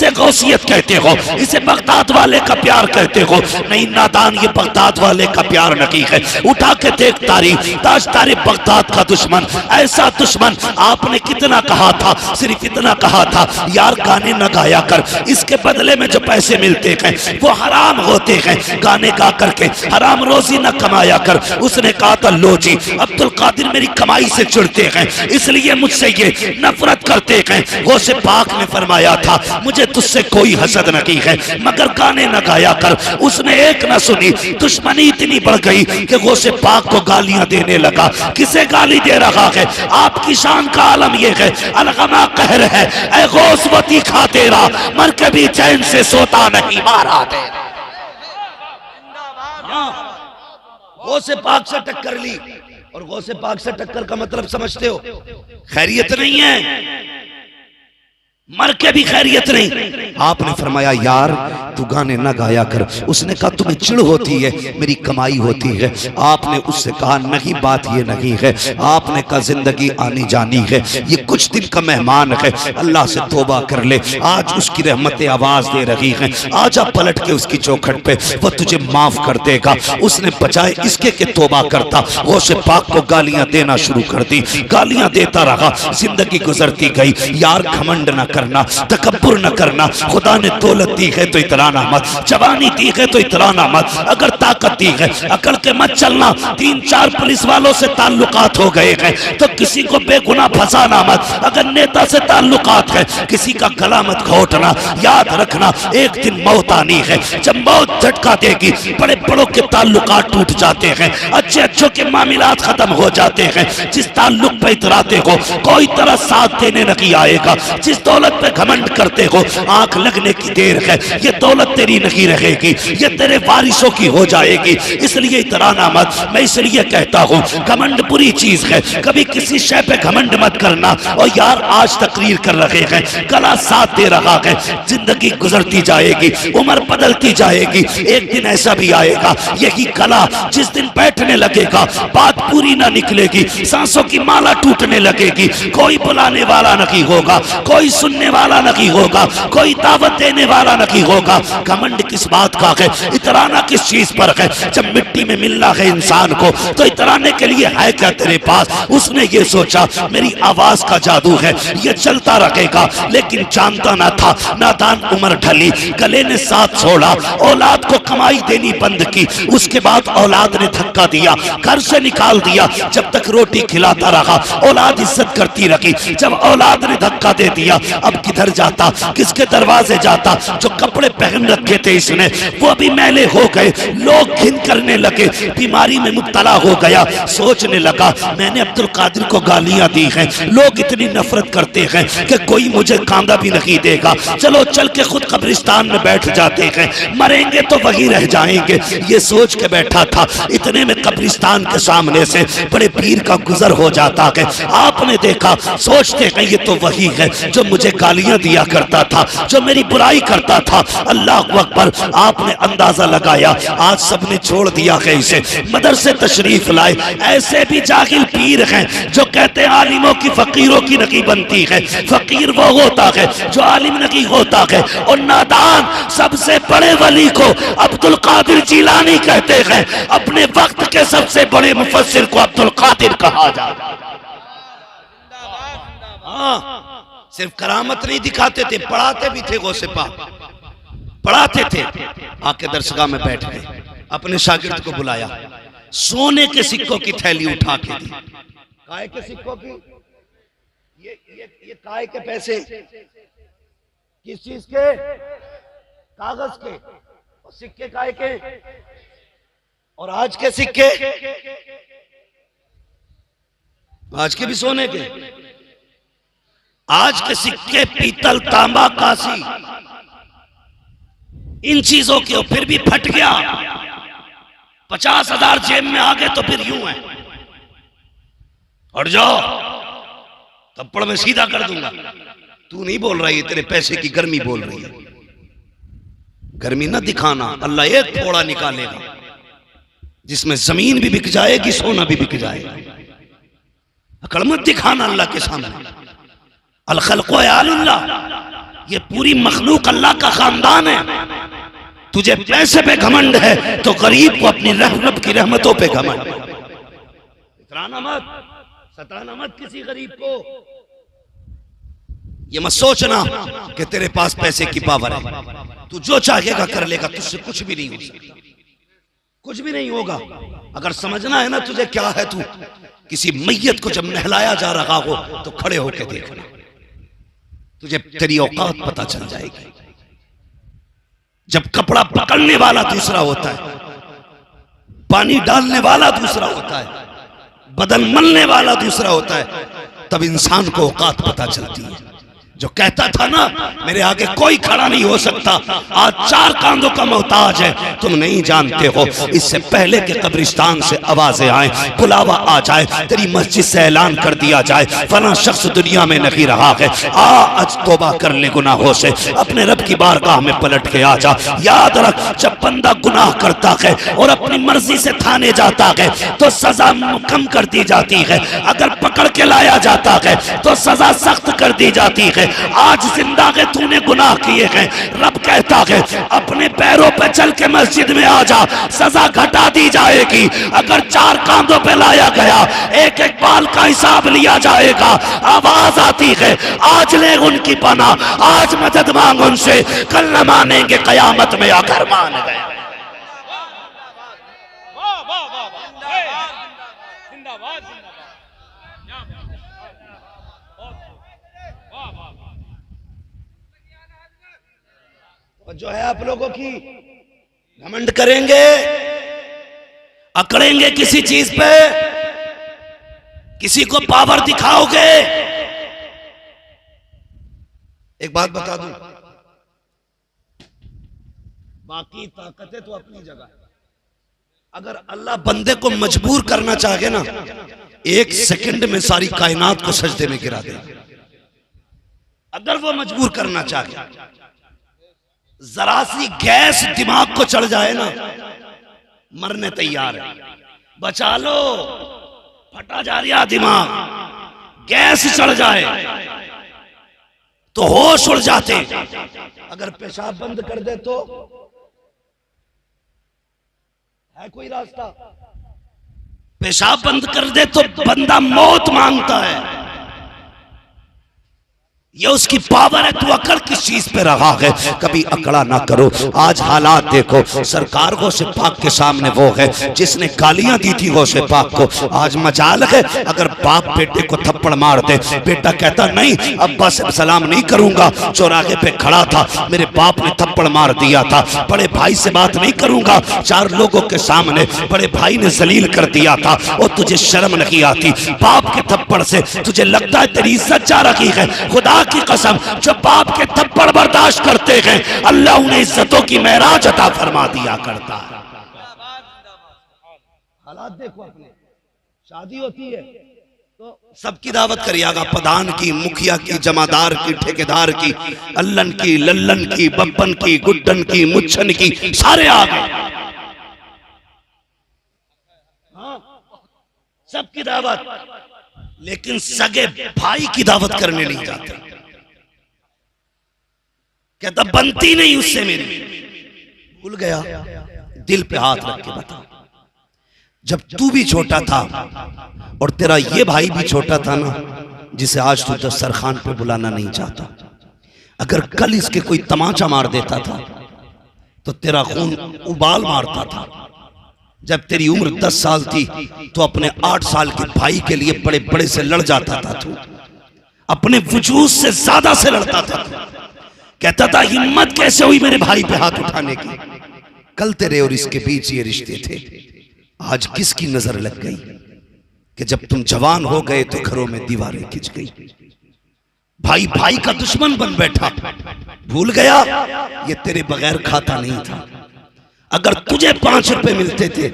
इसे गौसियत कहते हो, इसे बगदाद वाले का प्यार कहते हो। नहीं नादान, ये बगदाद वाले का प्यार नहीं है। उठा के देख तारीख, ताज बगदाद का दुश्मन, ऐसा दुश्मन आपने कितना कहा था, सिर्फ इतना कहा था यार गाने न गाया कर, इसके बदले में जो पैसे मिलते हैं वो हराम होते हैं, गाने गा करके हराम रोजी न कमाया कर। उसने कहा था लो जी, अब्दुल कादिर मेरी कमाई से चिढ़ते हैं, इसलिए मुझसे ये नफरत करते हैं। गौसे पाक ने फरमाया था मुझे तुझसे कोई हसद नहीं है, मगर गाने न गाया कर। उसने एक न सुनी, दुश्मनी इतनी बढ़ गई कि गौसे पाक को गालियां देने लगा। किसे गाली दे रहा है? आपकी शान का आलम यह है, अलगमा कहर है, ऐ गौसवती खा तेरा, मर कभी चैन से सोता नहीं मारा तेरा। गौसे पाक से टक्कर ली, और गौसे पाक से टक्कर का मतलब समझते हो? खैरियत नहीं है, मर के भी खैरियत नहीं। आपने फरमाया यार तू गाने ना गाया कर। उसने कहा तुम्हें चिढ़ होती है, मेरी कमाई होती है। आपने उससे कहा नहीं, बात ये नहीं है। आपने कहा जिंदगी आनी जानी है, ये कुछ दिन का मेहमान है, अल्लाह से तौबा कर ले। आज उसकी रहमतें आवाज दे रही हैं, आजा पलट के उसकी चौखट पे, वो तुझे माफ कर देगा। उसने बजाय इसके के तौबा करता, गौसे पाक को गालियां देना शुरू कर दी। गालियां देता रहा, जिंदगी गुजरती गई। यार घमंड न करना, तकब्बुर न करना। खुदा ने दौलत दी है तो इतराना मत, जवानी दी है तो इतराना मत, अगर ताकत दी है अकल के मत चलना। 3-4 पुलिस वालों से ताल्लुकात हो गए हैं तो किसी को बेगुनाह फंसाना मत। अगर नेता से ताल्लुकात है किसी का गला मत घोटना। याद रखना एक दिन मौत आनी है, जब मौत झटका देगी बड़े बड़ों के ताल्लुकात टूट जाते हैं, अच्छे अच्छों के मामलात खत्म हो जाते हैं। जिस ताल्लुक पे इतराते हो कोई तरह साथ देने नहीं आएगा। जिस दौलत पे घमंड करते हो आंख लगने की देर है, ये दौलत तेरी नहीं रहेगी, ये तेरे वारिसों की हो जाएगी। इसलिए इतराना मत। मैं इसलिए कहता हूँ घमंड बुरी चीज है, कभी किसी शय पे घमंड मत करना। और यार आज तकरीर कर रहे हैं, गला साथ दे रहा है, जिंदगी गुजरती जाएगी, उम्र बदलती जाएगी, एक दिन ऐसा भी आएगा यही गला जिस दिन बैठने लगेगा बात पूरी ना निकलेगी, सांसों की माला टूटने लगेगी, कोई बुलाने वाला नहीं होगा, कोई सुनने वाला नहीं होगा, कोई दावत देने वाला नहीं होगा। घमंड किस बात का है, इतराना किस चीज पर है? जब मिट्टी में मिलना है इंसान को तो इतराने के लिए है क्या तेरे पास? उसने ये सोचा मेरी आवाज का जादू है, ये चलता रहेगा, लेकिन जानता ना था नादान उम्र ढली, गले ने साथ छोड़ा, औलाद को कमाई देनी बंद की। उसके बाद औलाद ने धक्का दिया, घर से निकाल दिया। जब तक रोटी खिलाता रहा औलाद इज्जत करती रही, जब औलाद ने धक्का दे दिया अब किधर जाता, किसके दरवाजे जाता? जो कपड़े पहन रखे थे इसने वो भी मैले हो गए, लोग घिन करने लगे, बीमारी में मुब्तला हो गया। सोचने लगा मैंने अब्दुल कादिर को गालियां दी हैं, लोग इतनी नफरत करते हैं कि कोई मुझे कांदा भी नहीं देगा, चलो चल के खुद कब्रिस्तान में बैठ जाते हैं, मरेंगे तो वही रह जाएंगे। ये सोच के बैठा था, इतने में कब्रिस्तान के सामने से बड़े पीर का गुजर हो जाता है। आपने देखा, सोचते हैं ये तो वही है जो मुझे गालियां दिया करता था, जो मेरी बुराई करता था। अल्लाह अकबर। आपने अंदाजा लगाया आज सबने छोड़ दिया है इसे, मदरसे तशरीफ लाए। ऐसे भी जाहिल पीर हैं जो कहते हैं आलिमों की फकीरों की नहीं बनती है, फकीर वो होता है जो आलिम नहीं होता है। और नादान सबसे बड़े वली को अब्दुल कादिर जिलानी कहते हैं, अपने वक्त के सबसे बड़े मुफस्सिर को अब्दुल कादिर कहा जाता है। सिर्फ करामत नहीं दिखाते थे, पढ़ाते भी थे। गौसे पाक पढ़ाते थे। आके दरसगाह में बैठ गए, अपने शागिर्द को बुलाया, सोने के सिक्कों की थैली उठा के दी। काय के सिक्कों की? ये काय के पैसे किस चीज के? कागज के। और सिक्के काय के? और आज के सिक्के? आज के भी सोने के। आज के सिक्के पीतल, तांबा, कांसी, इन चीजों के। फिर भी फट गया, 50,000 जेब में आ गए तो फिर यूं है, हट जाओ थप्पड़ में सीधा कर दूंगा। तू नहीं बोल रही है, तेरे पैसे की गर्मी बोल रही है। गर्मी ना दिखाना, अल्लाह एक थोड़ा निकालेगा जिसमें जमीन भी बिक जाएगी, सोना भी बिक जाएगा। अकड़ मत दिखाना अल्लाह के सामने। अल खल्क़ु अयालुल्लाह, ये पूरी मखलूक अल्लाह का खानदान है। तुझे पैसे पे घमंड है तो गरीब को अपनी रब की रहमतों पे घमंड। इतराना मत, सताना मत किसी गरीब को। ये मत सोचना कि तेरे पास पैसे की पावर है, तू जो चाहेगा कर लेगा, तुझसे कुछ भी नहीं हो सकता, कुछ भी नहीं होगा। अगर समझना है ना तुझे क्या है, तू किसी मैयत को जब नहलाया जा रहा हो तो खड़े होकर देखना, तुझे तेरी औकात पता चल जाएगी। जब कपड़ा पकड़ने वाला दूसरा होता है, पानी डालने वाला दूसरा होता है, बदन मलने वाला दूसरा होता है, तब इंसान को औकात पता चलती है। जो कहता था ना मेरे आगे कोई खड़ा नहीं हो सकता, आज 4 कांधों का मोहताज है। तुम नहीं जानते हो, इससे पहले के कब्रिस्तान से आवाजें आए, बुलावा आ जाए, तेरी मस्जिद से ऐलान कर दिया जाए फला शख्स दुनिया में नहीं रहा है, आ आज तौबा कर ले गुनाहों से, अपने रब की बारगाह में पलट के आ जा। याद रख, जब बंदा गुनाह करता है और अपनी मर्जी से थाने जाता है तो सजा कम कर दी जाती है, अगर पकड़ के लाया जाता है तो सजा सख्त कर दी जाती है। आज जिंदा है तूने गुनाह किए हैं, रब कहता है अपने पैरों पे चल के मस्जिद में आ जा, सजा घटा दी जाएगी। अगर 4 कांधों पे लाया गया, एक एक बाल का हिसाब लिया जाएगा। आवाज आती है आज ले उनकी पनाह, आज मदद मांग उनसे, कल न मानेंगे कयामत में आकर मान गए। और जो है आप लोगों की घमंड करेंगे, अकड़ेंगे किसी चीज पे, किसी को पावर दिखाओगे। एक बात बता दूं, बाकी ताकतें तो अपनी जगह, अगर अल्लाह बंदे को मजबूर करना चाहे ना, 1 सेकंड में सारी कायनात को सजदे में गिरा दे। अगर वो मजबूर करना चाहे, जरा सी गैस दिमाग को चढ़ जाए ना, मरने तैयार है। बचा लो, फटा जा रहा दिमाग, गैस चढ़ जाए तो होश उड़ जाते। अगर पेशाब बंद कर दे तो है कोई रास्ता? पेशाब बंद कर दे तो बंदा मौत मांगता है। ये उसकी पावर है। तू अकड़ किस चीज पे रहा है? कभी अकड़ा ना करो। आज हालात देखो, सरकार गौसे पाक के सामने वो है जिसने गालियां दी थी गौसे पाक को। आज मजाल है अगर बाप बेटे को थप्पड़ मार दे, बेटा कहता नहीं अब्बा से सलाम नहीं करूंगा, चौराहे पे खड़ा था मेरे बाप ने थप्पड़ मार दिया था, बड़े भाई से बात नहीं करूंगा, 4 लोगों के सामने बड़े भाई ने जलील कर दिया था, और तुझे शर्म नहीं आती? बाप के थप्पड़ से तुझे लगता है तेरी इज्जत जा रही है? खुदा की कसम, जो बाप के थप्पड़ बर्दाश्त करते हैं अल्लाह उन्हें इज्जतों की महराज अता फरमा दिया करता है। हालात देखो अपने, शादी होती है तो सबकी दावत करिएगा, प्रधान की, मुखिया की, जमादार की, ठेकेदार की, अल्लन की, लल्लन की, बब्बन की, गुड्डन की, मुच्छन की, सारे आ गए। हाँ, सबकी दावत, लेकिन सगे भाई की दावत करने नहीं जाते। कहता बनती नहीं उससे मेरी। भूल गया? दिल पे हाथ रख के बता, जब तू भी छोटा था और तेरा ये भाई भी छोटा था ना, जिसे आज तू दस्तरखान पे बुलाना नहीं चाहता, अगर कल इसके कोई तमाचा मार देता था तो तेरा खून उबाल मारता था। जब तेरी उम्र 10 साल थी तो अपने 8 साल के भाई के लिए बड़े बड़े से लड़ जाता था, तू अपने वजूद से ज्यादा से लड़ता था। कहता था हिम्मत कैसे हुई मेरे भाई पे हाथ उठाने की? कल तेरे और इसके बीच ये रिश्ते थे, आज किसकी नजर लग गई कि जब तुम जवान हो गए तो घरों में दीवारें खिंच गई, भाई भाई का दुश्मन बन बैठा। भूल गया? ये तेरे बगैर खाता नहीं था। अगर तुझे 5 रुपए मिलते थे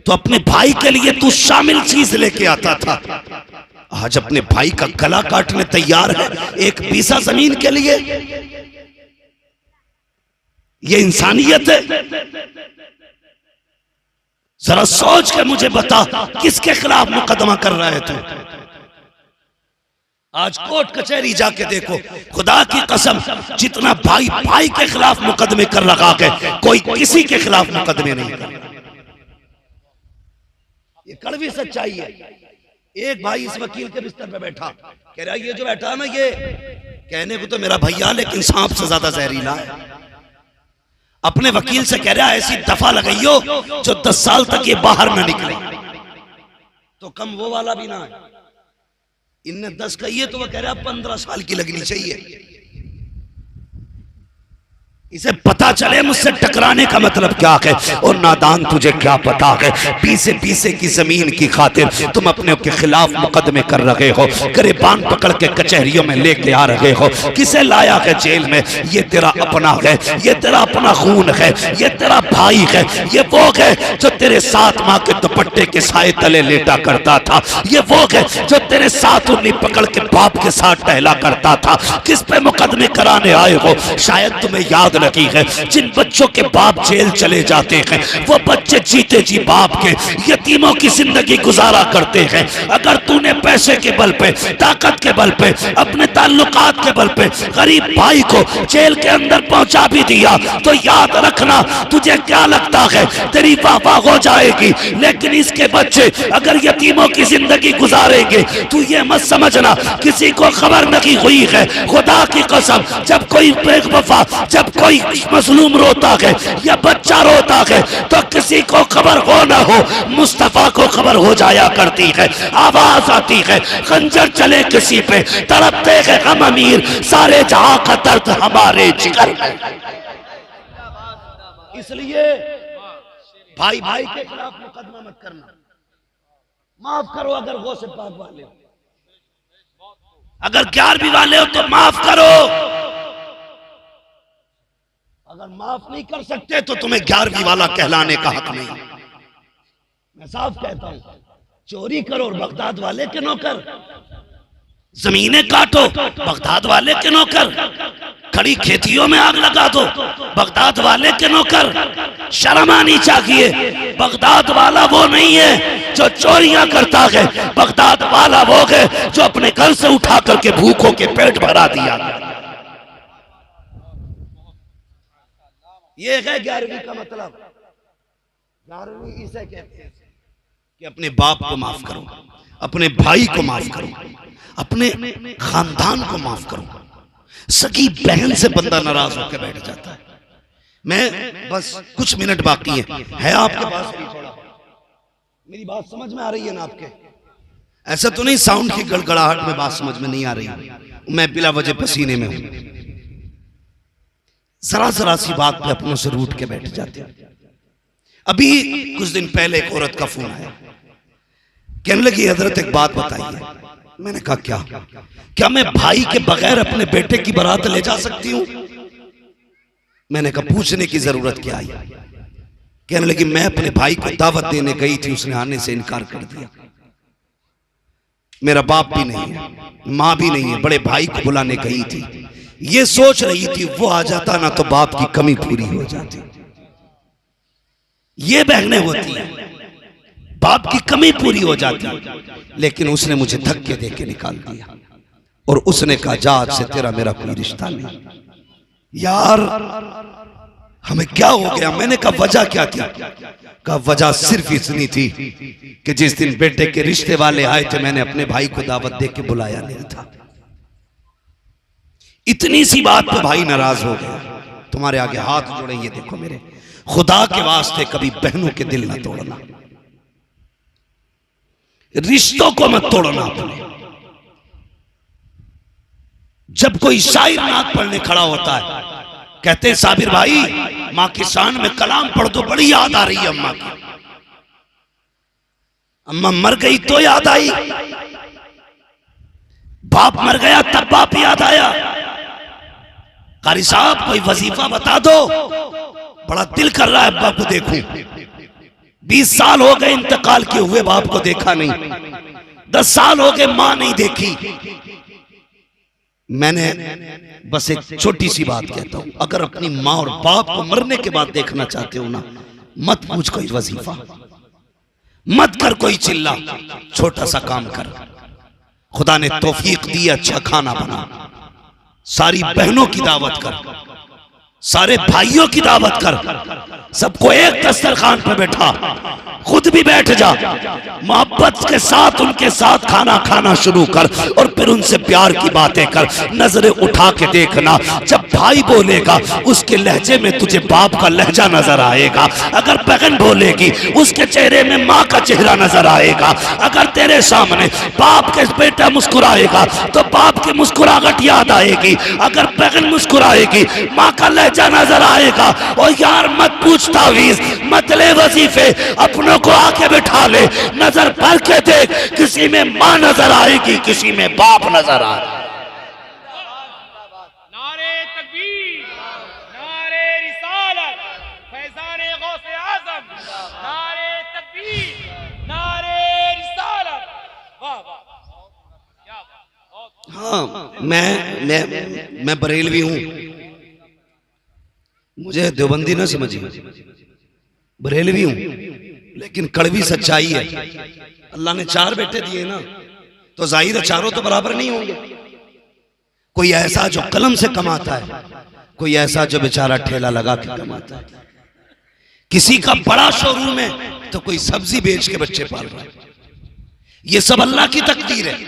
तो अपने भाई के लिए तू शामिल चीज लेके आता था। आज अपने भाई का गला काटने तैयार है 1 बीसा जमीन के लिए। ये इंसानियत है? जरा सोच के मुझे बता, किसके खिलाफ मुकदमा कर रहा है तू? आज कोर्ट कचहरी जाके देखो, खुदा की कसम जितना भाई भाई के खिलाफ मुकदमे कर रखा है, कोई किसी के खिलाफ मुकदमे नहीं कर रहा। ये कड़वी सच्चाई है। एक भाई इस वकील के बिस्तर पे बैठा, कह रहा ये जो बैठा है ना, ये कहने को तो मेरा भैया लेकिन सांप से ज्यादा जहरीला है। अपने वकील से कह रहा ऐसी दफा लगाइयो जो 10 साल तक ये बाहर ना निकले। तो कम वो वाला भी ना है, इनने 10 कही है तो वो कह रहा 15 साल की लगनी चाहिए। इसे पता चले मुझसे टकराने का मतलब क्या है। और नादान तुझे क्या पता है, पीसे पीसे की जमीन की खातिर तुम अपने के खिलाफ मुकदमे कर रहे हो, गिरबान पकड़ के कचहरियों में लेके आ रहे हो। किसे लाया है जेल में? ये तेरा अपना है, ये तेरा अपना खून है, ये तेरा भाई है, ये वो है जो तेरे साथ माँ के दुपट्टे के साए तले लेटा करता था, ये वो है जो तेरे साथ उंगली पकड़ के बाप के साथ टहला करता था। किस पे मुकदमे कराने आए हो? शायद तुम्हें याद लगी है, जिन बच्चों के बाप जेल चले जाते हैं वो बच्चे जीते जी बाप के यतीमों की जिंदगी गुजारा करते हैं। अगर तूने पैसे के बल पे, ताकत के बल पे, अपने ताल्लुकात के बल पे गरीब भाई को जेल के अंदर पहुंचा भी दिया तो याद रखना, तुझे क्या लगता है तेरी वाह हो जाएगी, लेकिन इसके बच्चे अगर यतीमों की जिंदगी गुजारेंगे तू ये मत समझना किसी को खबर नहीं हुई है। खुदा की कसम, जब कोई बेवफा, जब कोई मजलूम रोता है या बच्चा रोता है तो किसी को खबर हो ना हो, मुस्तफा को खबर हो जाया करती है। आवाज आती है, खंजर चले किसी पे, तड़पते हैं हम अमीर, सारे जहां का दर्द हमारे जिगर है। इसलिए भाई भाई के खिलाफ मुकदमा मत करना, माफ करो। अगर गौ से पाक वाले हो, अगर 11वीं वाले हो तो माफ करो। अगर माफ नहीं कर सकते तो तुम्हें 11वीं वाला कहलाने का हक नहीं। मैं साफ कहता हूं, चोरी करो और बगदाद वाले के नौकर, जमीनें काटो बगदाद वाले के नौकर, खड़ी खेतियों में आग लगा दो बगदाद वाले के नौकर। शर्म आनी चाहिए। बगदाद वाला वो नहीं है जो चोरियां करता है, बगदाद वाला वो है जो अपने घर से उठा करके भूखों के पेट भरा दिया। ये है 11वीं का मतलब। 11वीं इसे कहते हैं कि अपने बाप को माफ करो, अपने भाई को माफ करो, अपने खानदान को माफ करो। सगी बहन से बंदा नाराज होकर बैठ जाता है। मैं बस कुछ मिनट बाकी है आपके पास भी थोड़ा, मेरी बात समझ में आ रही है ना आपके? ऐसा तो नहीं साउंड की गड़गड़ाहट में बात समझ में नहीं आ रही, मैं बिला वजह पसीने में हूं। जरा जरा सी बात पे अपनों से रूठ के बैठ जाते हैं। अभी कुछ दिन पहले एक औरत का फोन आया, कहने लगी हजरत एक बात बताइए। मैंने कहा क्या मैं भाई के बगैर अपने बेटे की बारात ले जा सकती हूं? मैंने कहा पूछने की जरूरत क्या आई? कहने लगी मैं अपने भाई को दावत देने गई थी, उसने आने से इनकार कर दिया। मेरा बाप भी नहीं है, मां भी नहीं है, बड़े भाई को बुलाने गई थी, ये सोच रही थी वो आ जाता ना तो बाप की कमी पूरी हो जाती। ये बहनें होती हैं, बाप की कमी पूरी हो जाती, लेकिन उसने मुझे धक्के देके निकाल दिया और उसने कहा जा आज से तेरा मेरा कोई रिश्ता नहीं। यार हमें क्या हो गया? मैंने कहा वजह क्या थी? कहा वजह सिर्फ इतनी थी कि जिस दिन बेटे के रिश्ते वाले आए थे मैंने अपने भाई को दावत दे के बुलाया नहीं था। इतनी सी बात पे भाई नाराज हो गया। तुम्हारे आगे हाथ जोड़े, ये देखो मेरे खुदा के वास्ते कभी बहनों के दिल ना तोड़ना, रिश्तों को मत तोड़ना अपने। जब कोई शायर नात पढ़ने खड़ा होता है, कहते हैं साबिर भाई मां की शान में कलाम पढ़ दो, बड़ी याद आ रही है अम्मा की। अम्मा मर गई तो याद आई, बाप मर गया तब बाप याद आया। कारी साहब कोई वजीफा बता दो, बड़ा दिल कर रहा है अब्बा को देखूं। 20 साल हो गए इंतकाल किए हुए बाप को देखा नहीं, 10 साल हो गए मां नहीं देखी। मैंने बस एक छोटी सी बात कहता हूं, अगर अपनी मां और बाप को मरने के बाद देखना चाहते हो ना, मत पूछ कोई वजीफा, मत कर कोई चिल्ला, छोटा सा काम कर। खुदा ने तौफीक दी, अच्छा खाना बना, सारी बहनों की दावत कर, सारे भाइयों की दावत कर, सबको एक दस्तरखान पे बैठा, खुद भी बैठ जा, मोहब्बत के साथ उनके साथ खाना खाना शुरू कर और फिर उनसे प्यार की बातें कर। नजरें उठा के देखना, जब भाई बोलेगा उसके लहजे में तुझे बाप का लहजा नजर आएगा। अगर बहन बोलेगी उसके चेहरे में माँ का चेहरा नजर आएगा। अगर तेरे सामने बाप के बेटा मुस्कुराएगा तो बाप की मुस्कुराहट याद आएगी। अगर बहन मुस्कुराएगी माँ का लहजा नजर आएगा। और यार मत पूछ तावीज़, मत ले वजीफे, अपनों को आके बिठा ले, नजर भर के देख, किसी में माँ नजर आएगी, किसी में बाप नजर आएगा। नारे तकबीर, नारे रिसालत, फैज़ाने गौसे आज़म, नारे तकबीर, नारे रिसालत। वाह वाह, क्या बात। हाँ, मैं बरेलवी हूं, मुझे देवबंदी ना समझिए, बरेलवी हूं, लेकिन कड़वी सच्चाई है। अल्लाह ने 4 बेटे दिए ना, तो जाहिर है चारों तो बराबर नहीं होंगे। कोई ऐसा जो कलम से कमाता है, कोई ऐसा जो बेचारा ठेला लगा के कमाता है, किसी का बड़ा शोरूम है तो कोई सब्जी बेच के बच्चे पाल रहा है। ये सब अल्लाह की तकदीर है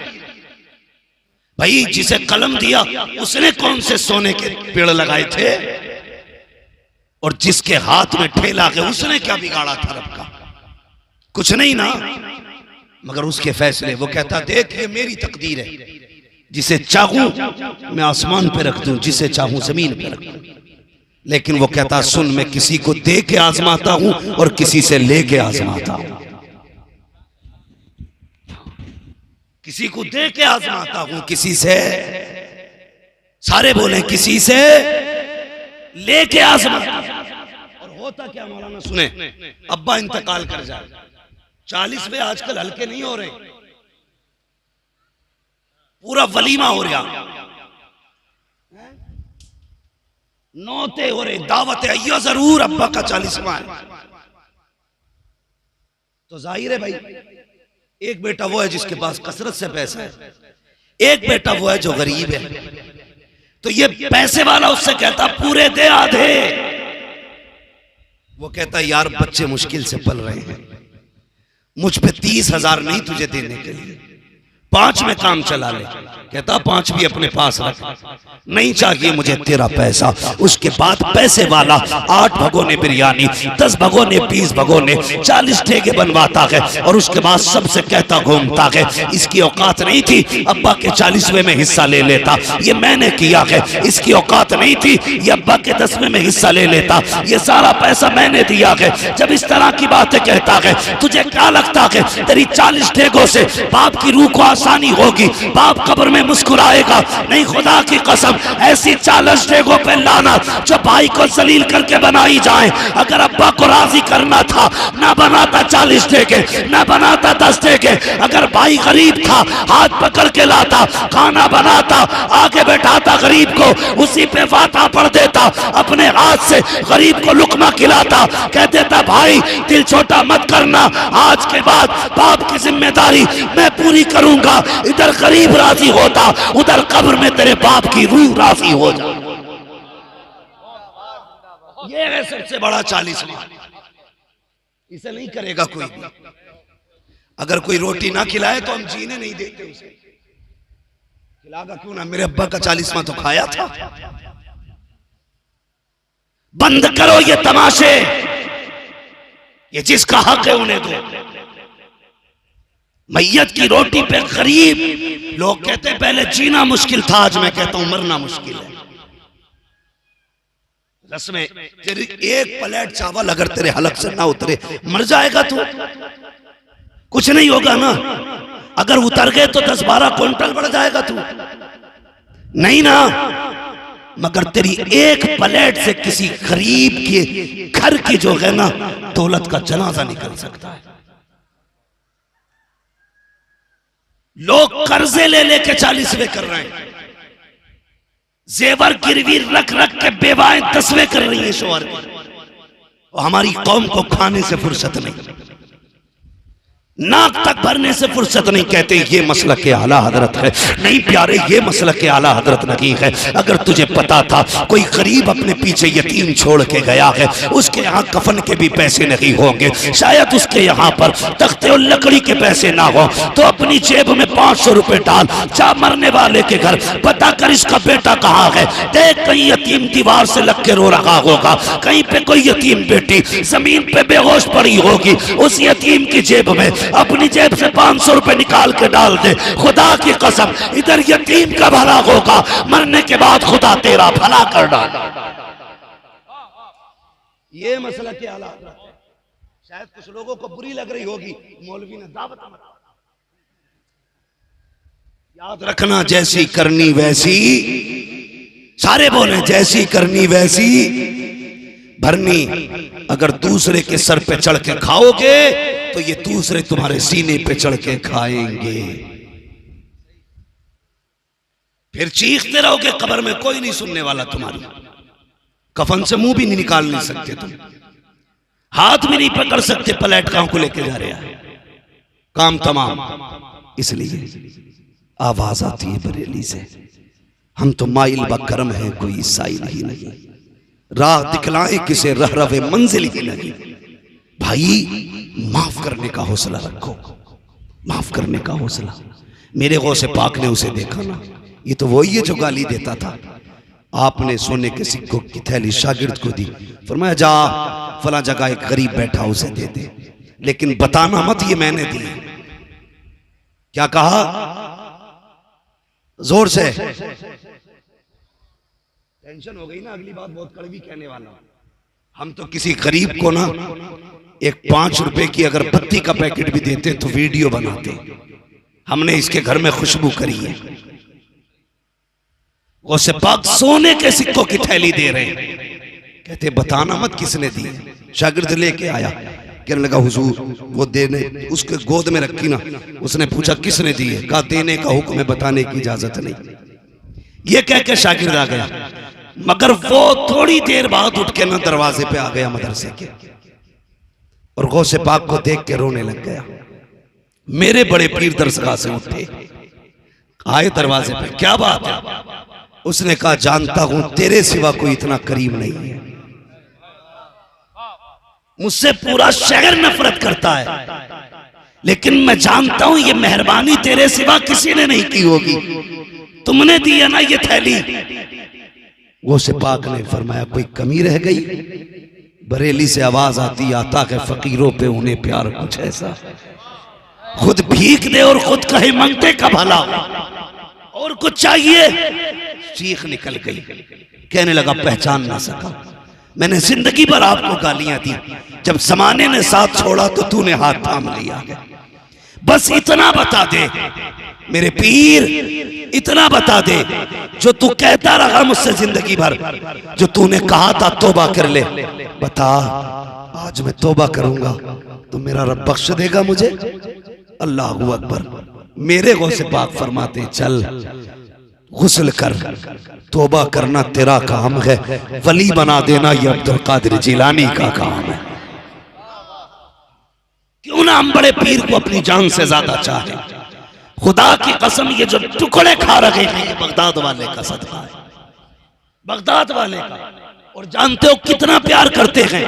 भाई। जिसे कलम दिया उसने कौन से सोने के पेड़ लगाए थे, और जिसके हाथ में ठेला है उसने क्या बिगाड़ा था रब का? कुछ नहीं ना, मगर उसके फैसले। वो कहता देख ये मेरी तकदीर है, जिसे चाहूं मैं आसमान पे रख दूं, जिसे चाहूं जमीन पे रख दूं। लेकिन वो कहता सुन, मैं किसी को दे के आजमाता हूं और किसी से लेके आजमाता हूं। किसी को दे के आजमाता हूं, किसी से, सारे बोले किसी से लेके आजमाता हूं। और होता क्या मौलाना सुने, अब्बा इंतकाल कर जाए, 40वें आजकल हल्के नहीं हो रहे, पूरा वलीमा हो रहा, नौते हो रहे, दावत है, ये जरूर अब्बा का 40वां है। तो जाहिर है भाई, एक बेटा वो है जिसके पास कसरत से पैसा है, एक बेटा वो है जो गरीब है। तो ये पैसे वाला उससे कहता पूरे दे आधे। वो कहता यार बच्चे मुश्किल से पल रहे हैं, मुझ पे 30,000 नहीं तुझे देने के लिए, 5 में काम चला ले। कहता 5 भी अपने पास रख, नहीं चाहिए मुझे तेरा पैसा। उसके बाद पैसे वाला 8 भगोने बिरयानी, 10 भगोने, 20 भगोने, 40 ठेके बनवाता है और उसके बाद सबसे कहता घूमता है इसकी औकात नहीं थी अब्बा के 40वें में हिस्सा ले लेता, ये मैंने किया है। इसकी औकात नहीं थी ये अब्बा के 10वें में हिस्सा ले लेता, ये सारा पैसा मैंने दिया है। जब इस तरह की बातें कहता है, तुझे क्या लगता है तेरी 40 ठेकों से बाप की रूह को आसानी होगी? बाप कब्र में मुस्कुराएगा? नहीं, खुदा की कसम ऐसी 40 ठेकों पे लाना जो भाई को जलील करके बनाई जाए। अगर अब्बा को राजी करना था ना बनाता 40 ठेके, ना बनाता 10 ठेके। अगर भाई गरीब था हाथ पकड़ के लाता, खाना बनाता, आगे बैठाता गरीब को, उसी पे वाता पढ़ देता, अपने हाथ से गरीब को लुकमा खिलाता, कह देता भाई दिल छोटा मत करना, आज के बाद बाप की जिम्मेदारी मैं पूरी करूंगा। इधर गरीब राजी होता, उधर कब्र में तेरे बाप की रूह राजी हो जा। ये है सबसे बड़ा 40वां। इसे नहीं करेगा कोई भी। अगर कोई रोटी ना खिलाए तो हम जीने नहीं देते उसे। खिलागा क्यों ना, मेरे अब्बा का 40वां तो खाया था। बंद करो ये तमाशे, ये जिसका हक है उन्हें दो। मैयत की रोटी पे गरीब लोग कहते हैं पहले जीना मुश्किल था, आज मैं कहता हूं मरना मुश्किल है। रस्में तेरी एक प्लेट चावल अगर तेरे हलक से ना उतरे मर जाएगा तू, कुछ नहीं होगा ना। अगर उतर गए तो 10-12 क्विंटल बढ़ जाएगा तू, नहीं ना। मगर तेरी एक प्लेट से किसी गरीब के घर की जो है ना दौलत का जनाजा निकल सकता है। लोग कर्जे ले लेके 40वें कर रहे हैं, जेवर गिरवी रख रख के बेवाएं 10वें कर रही है शोहर की। और हमारी कौम को खाने से फुर्सत नहीं। नाक तक भरने से फुर्सत नहीं। कहते ये मसलक के आला हजरत है। नहीं प्यारे, ये मसलक के आला हजरत नहीं है। अगर तुझे पता था कोई गरीब अपने पीछे यतीम छोड़ के गया है, उसके यहाँ कफन के भी पैसे नहीं होंगे, शायद उसके यहाँ पर तख्ते और लकड़ी के पैसे ना हो, तो अपनी जेब में 500 रुपए डाल, जा मरने वाले के घर पता कर इसका बेटा कहाँ है। देख कहीं यतीम दीवार से लग के रो रहा होगा, कहीं पे कोई यतीम बेटी जमीन पे बेहोश पड़ी होगी, उस यतीम की जेब में अपनी जेब से 500 रुपए निकाल के डाल दे। खुदा की कसम इधर यतीम का भला होगा, मरने के बाद खुदा तेरा भला कर डाल। ये मसला क्या आला हज़रत है। शायद कुछ लोगों को बुरी लग रही होगी, मौलवी ने दावत याद रखना, जैसी करनी वैसी, सारे बोले जैसी करनी वैसी भरनी। अगर दूसरे के सर पे चढ़ के खाओगे तो ये दूसरे तुम्हारे सीने पे चढ़ के खाएंगे, फिर चीखते रहोगे कब्र में, कोई नहीं सुनने वाला तुम्हारी। कफन से मुंह भी नहीं निकाल नहीं सकते तुम, हाथ भी नहीं पकड़ सकते, पलट कहां को लेके जा रहे हैं, काम तमाम। इसलिए आवाज आती है बरेली से, हम तो माइल बकरम हैं, कोई साइल ही नहीं, राह दिखलाए किसे रह रवे मंजिल ही नहीं। भाई माफ करने का हौसला रखो, माफ करने का हौसला। मेरे गौसे पाक ने उसे देखा ना, ये तो वही है जो गाली देता था। आपने सोने के सिक्कों की थैली शागिर्द को दी, फरमाया जा फला जगह एक गरीब बैठा उसे दे दे, लेकिन बताना मत ये मैंने दी। क्या कहा जोर से, टेंशन हो गई ना, अगली बात बहुत कड़वी कहने वाला। हम तो किसी गरीब को ना एक 5 रुपए की अगर बत्ती का पैकेट भी देते तो वीडियो बनाते। हमने इसके घर में खुशबू करी है, उसे पाक सोने के सिक्कों की थैली दे रहे हैं। कहते बताना मत किसने दी। शागिर्द लेके आया, कहने लगा हुजूर वो देने, उसके गोद में रखी ना, उसने पूछा किसने दी है, कहा देने का हुक्म है, बताने की इजाजत नहीं। ये कह के शागिर्द आ गया, मगर वो थोड़ी देर बाद उठ के ना दरवाजे पे आ गया मदरसे के, और गौसे पाक को देख के रोने लग गया। मेरे बड़े पीर दरसगाह से उठे, आए दरवाजे पे, क्या बात है? उसने कहा जानता हूं तेरे सिवा कोई इतना करीम नहीं है, मुझसे पूरा शहर नफरत करता है, लेकिन मैं जानता हूं ये मेहरबानी तेरे सिवा किसी ने नहीं की होगी, तुमने दी है ना ये थैली। वो से पाक ने फरमाया कोई कमी रह गई? बरेली से आवाज आती, आता है फकीरों पे उन्हें प्यार कुछ ऐसा, खुद भीख दे और खुद कहे मंगते का भला, और कुछ चाहिए? चीख निकल गई, कहने लगा पहचान ना सका, मैंने जिंदगी भर आपको गालियां दी, जब जमाने ने साथ छोड़ा तो तूने हाथ थाम लिया। बस इतना बता दे मेरे पीर, इतना बता दे जो तू कहता रहा मुझसे जिंदगी भर, जो तूने कहा था तौबा कर ले, बता आज मैं तौबा करूंगा तो मेरा रब बख्श देगा मुझे? अल्लाहू अकबर। मेरे गौसे पाक फरमाते चल गुस्ल कर, तौबा करना तेरा काम है, वली बना देना ये अब्दुल कादिर जिलानी का काम है। क्यों ना हम बड़े पीर को अपनी जान से ज्यादा चाहे। खुदा की कसम ये जो टुकड़े खा रहे हैं ये बगदाद वाले का सदका है, बगदाद वाले का, और जानते हो कितना प्यार करते हैं।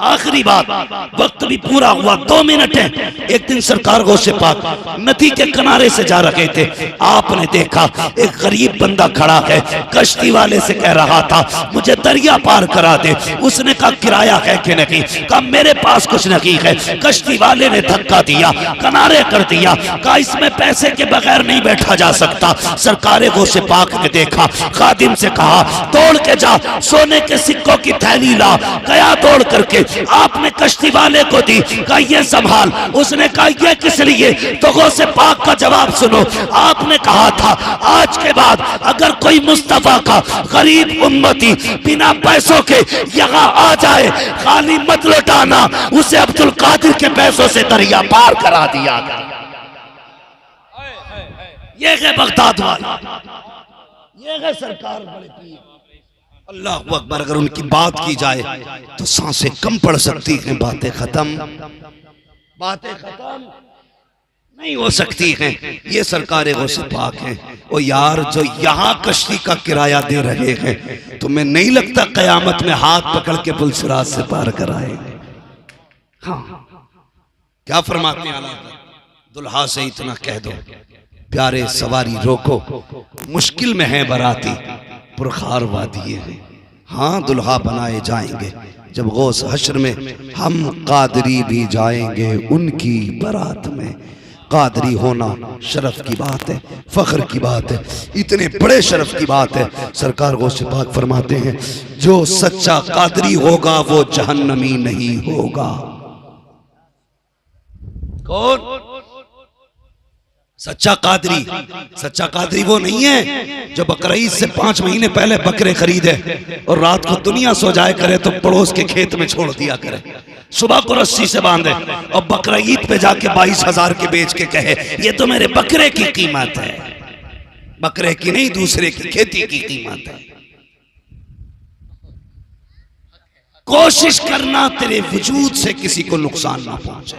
आखिरी बात, वक्त भी पूरा हुआ, 2 मिनट है। एक दिन सरकार गौसे पाक नदी के किनारे से जा रहे थे, आपने देखा एक गरीब बंदा खड़ा है, कश्ती वाले से कह रहा था मुझे दरिया पार करा दे। उसने कहा किराया है कि नहीं? कहा मेरे पास कुछ नहीं है। कश्ती वाले ने धक्का दिया, किनारे कर दिया, कहा इसमें पैसे के बगैर नहीं बैठा जा सकता। सरकार गौसे पाक ने देखा, खादिम से कहा दौड़ के जा सोने के सिक्कों की थैली ला। गया दौड़ करके, आपने कश्ती वाले को दी, कहा ये संभाल। उसने कहा ये किस लिए? तो गौसे पाक का जवाब सुनो, आपने कहा था आज के बाद अगर कोई मुस्तफा का गरीब उम्मती बिना पैसों के यहाँ आ जाए खाली मत लौटाना, उसे अब्दुल कादिर के पैसों से दरिया पार करा दिया। ये है बगदाद वाला, ये है सरकार बड़े पीर। अल्लाह अकबर। अगर उनकी बात की जाए तो सांसें कम पड़ सकती हैं, बातें खत्म, बातें खत्म। नहीं हो सकती हैं। ये सरकार गौसे पाक हैं। ओ यार, जो यहाँ कश्ती का किराया दे रहे हैं, तुम्हें नहीं लगता कयामत में हाथ पकड़ के पुलसिरात से पार कराएंगे? हाँ, क्या फरमाते हैं आला? दुल्हा से इतना कह दो, प्यारे सवारी रोको, मुश्किल में है बराती, पुरखार वादिये हैं। हाँ, दुल्हा बनाए जाएंगे जब गौस हश्र में, हम कादरी भी जाएंगे उनकी बारात में। कादरी होना शरफ की बात है, फख्र की बात है, इतने बड़े शरफ की बात है। सरकार गौसे पाक फरमाते हैं, जो सच्चा कादरी होगा वो जहन्नमी नहीं होगा। कौन सच्चा कादरी? सच्चा कादरी वो नहीं है जो बकरीद से 5 महीने पहले बकरे खरीदे और रात को दुनिया सो जाए करे तो पड़ोस के खेत में छोड़ दिया करे, सुबह को रस्सी से बांधे और बकरीद पे जाके 22,000 के बेच के कहे ये तो मेरे बकरे की कीमत है। बकरे की नहीं, दूसरे की खेती की कीमत है। कोशिश करना तेरे वजूद से किसी को नुकसान ना पहुंचे,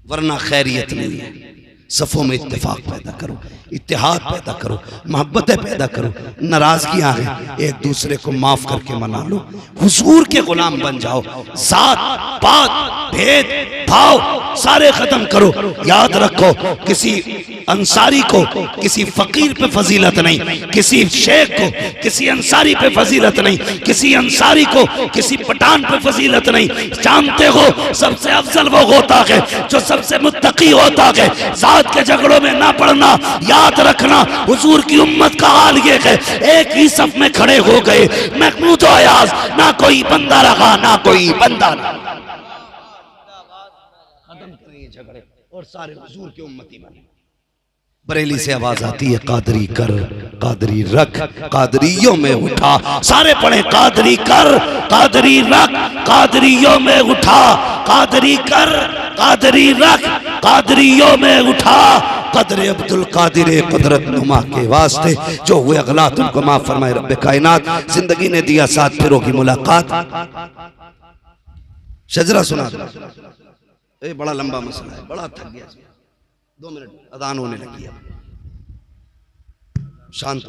वरना खैरियत नहीं है। सफ़ों में इत्तेफाक पैदा करो, इत्तेहाद पैदा करो, मोहब्बतें पैदा करो, नाराजगियां हैं एक दूसरे को माफ करके मना लो, हुजूर के गुलाम बन जाओ, जात पात भेद भाव सारे खत्म करो। याद रखो, किसी अंसारी को किसी फकीर पे फजीलत नहीं, किसी शेख को किसी अंसारी पे फजीलत नहीं, किसी अंसारी को किसी पठान पे फजीलत नहीं। जानते हो सबसे अफजल वो होता है जो सबसे मुत्तकी होता है। जात के झगड़ों में ना पड़ना। याद रखना, हुजूर की उम्मत का हाल ये है, एक ही सफ में खड़े हो गए, महमूद और अयाज, ना कोई बंदा रहा ना कोई बंदा रहा। खत्म करें झगड़े और सारे हुजूर की उम्मती बने। बरेली से आवाज आती है, कादरी कर कादरी रख, कादरियों में उठा। सारे पढ़े, कादरी कर कादरी रख, कादरियों में उठा। कादरी कर कादरी रख, कादरियों में उठा। कदर अब्दुल कादिर कुदरत नुमा के वास्ते जो हुए अगलात उनको माफ फरमाए रब्बे कायनात। जिंदगी ने दिया साथ, फिर होगी मुलाकात। शजरा सुना दो, ये बड़ा लंबा मसला है, बड़ा थक गया। 2 मिनट, अदान होने लगी है। शांत।